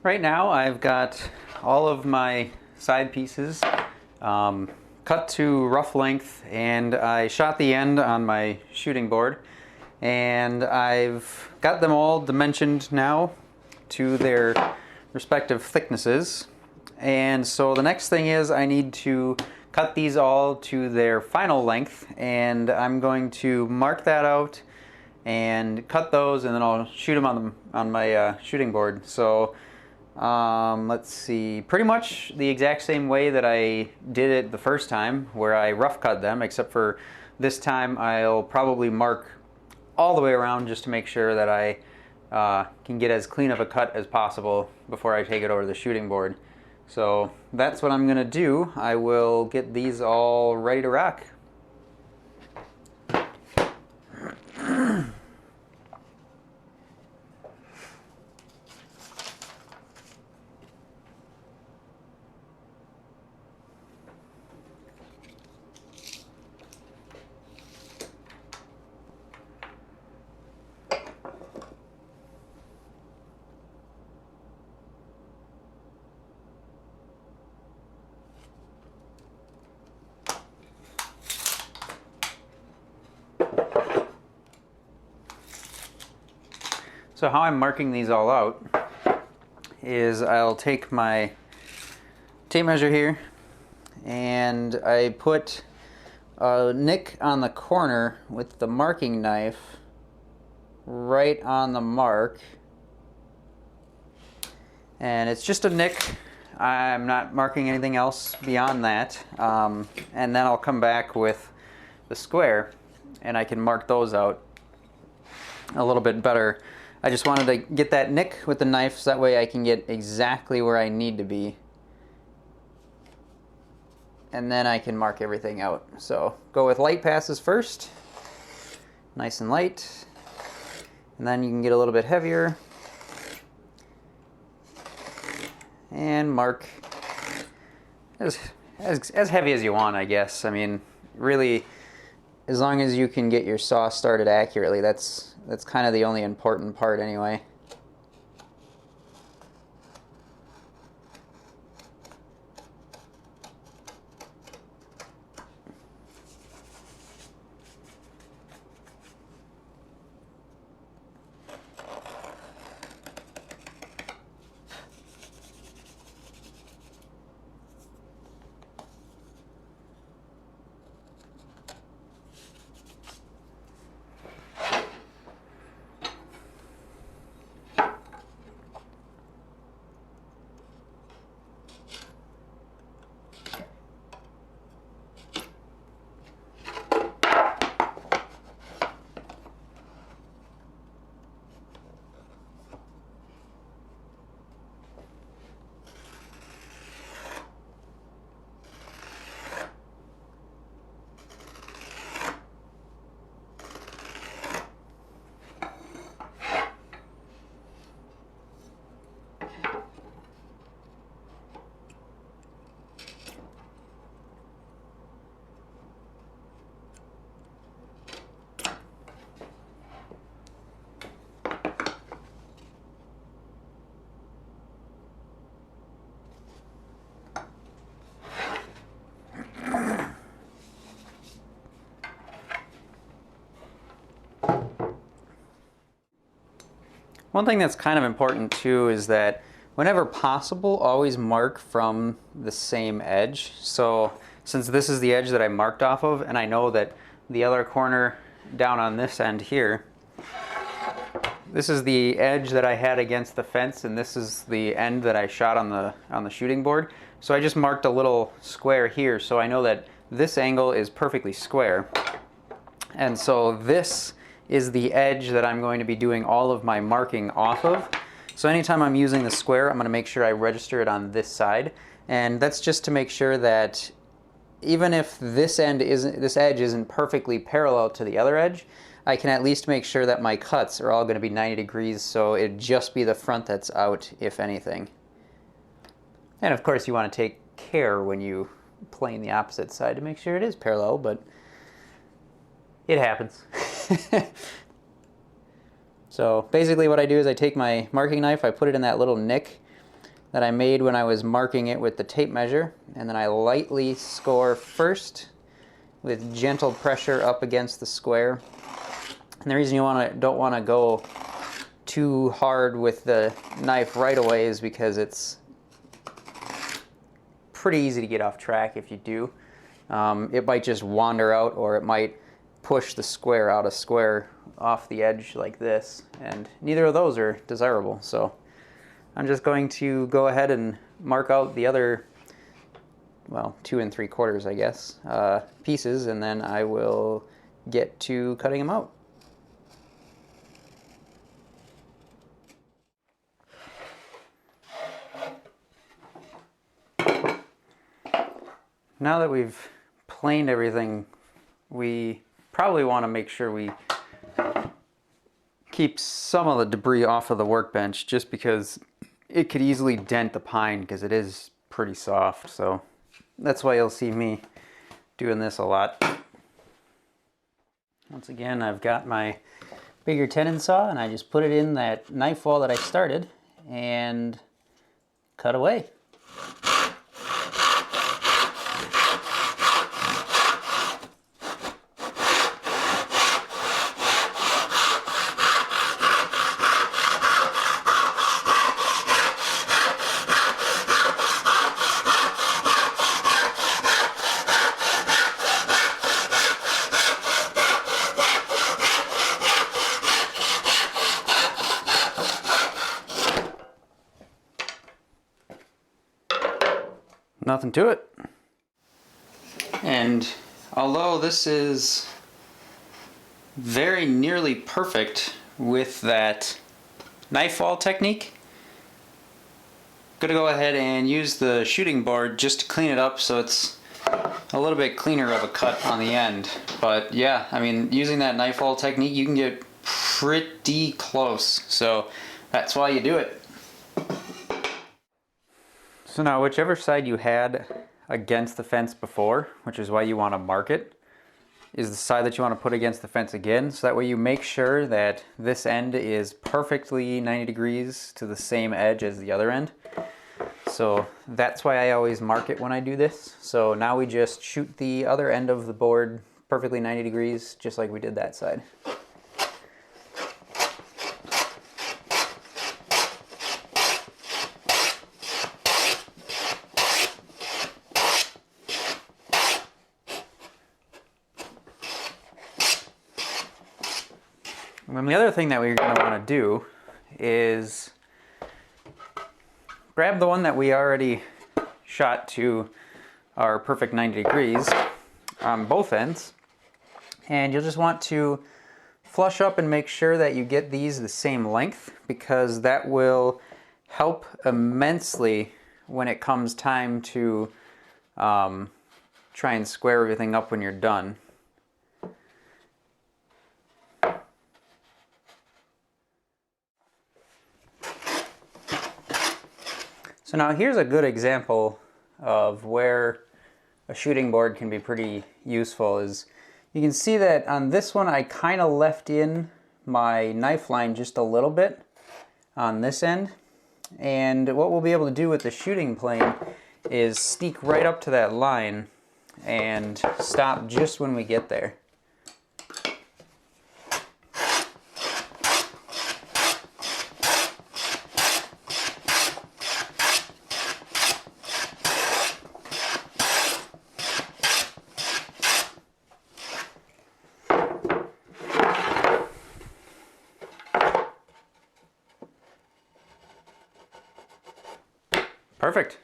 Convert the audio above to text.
Right now I've got all of my side pieces cut to rough length, and I shot the end on my shooting board, and I've got them all dimensioned now to their respective thicknesses. And so the next thing is I need to cut these all to their final length, and I'm going to mark that out and cut those, and then I'll shoot them on my shooting board. So let's see, pretty much the exact same way that I did it the first time, where I rough cut them, except for this time I'll probably mark all the way around just to make sure that I can get as clean of a cut as possible before I take it over to the shooting board. So that's what I'm gonna do. I will get these all ready to rock. So how I'm marking these all out is I'll take my tape measure here, and I put a nick on the corner with the marking knife right on the mark. And it's just a nick. I'm not marking anything else beyond that. And then I'll come back with the square, and I can mark those out a little bit better. I just wanted to get that nick with the knife so that way I can get exactly where I need to be. And then I can mark everything out. So go with light passes first, nice and light. And then you can get a little bit heavier and mark as heavy as you want, I guess. I mean, really, as long as you can get your saw started accurately, that's kind of the only important part anyway. One thing that's kind of important too is that whenever possible, always mark from the same edge. So since this is the edge that I marked off of, and I know that the other corner down on this end here, this is the edge that I had against the fence, and this is the end that I shot on the shooting board. So I just marked a little square here, so I know that this angle is perfectly square. And so this is the edge that I'm going to be doing all of my marking off of. So anytime I'm using the square, I'm going to make sure I register it on this side. And that's just to make sure that even if this edge isn't perfectly parallel to the other edge, I can at least make sure that my cuts are all going to be 90 degrees, so it'd just be the front that's out, if anything. And of course you want to take care when you plane the opposite side to make sure it is parallel, but it happens. So basically what I do is I take my marking knife, I put it in that little nick, that I made when I was marking it with the tape measure, and then I lightly score first with gentle pressure up against the square. And the reason you don't want to go too hard with the knife right away is because it's pretty easy to get off track if you do. It might just wander out, or it might push the square out of square off the edge like this, and neither of those are desirable. So I'm just going to go ahead and mark out the other, well, 2 3/4, I guess, pieces, and then I will get to cutting them out. Now that we've planed everything, we probably want to make sure we keep some of the debris off of the workbench, just because it could easily dent the pine because it is pretty soft. So that's why you'll see me doing this a lot. Once again, I've got my bigger tenon saw, and I just put it in that knife wall that I started and cut away. Nothing to it. And although this is very nearly perfect with that knife wall technique, I'm gonna go ahead and use the shooting board just to clean it up so it's a little bit cleaner of a cut on the end. But yeah, I mean, using that knife wall technique, you can get pretty close. So that's why you do it. So now, whichever side you had against the fence before, which is why you want to mark it, is the side that you want to put against the fence again. So that way you make sure that this end is perfectly 90 degrees to the same edge as the other end. So that's why I always mark it when I do this. So now we just shoot the other end of the board perfectly 90 degrees, just like we did that side. And then the other thing that we're going to want to do is grab the one that we already shot to our perfect 90 degrees on both ends, and you'll just want to flush up and make sure that you get these the same length, because that will help immensely when it comes time to try and square everything up when you're done. So now here's a good example of where a shooting board can be pretty useful. Is you can see that on this one I kind of left in my knife line just a little bit on this end, and what we'll be able to do with the shooting plane is sneak right up to that line and stop just when we get there. Perfect.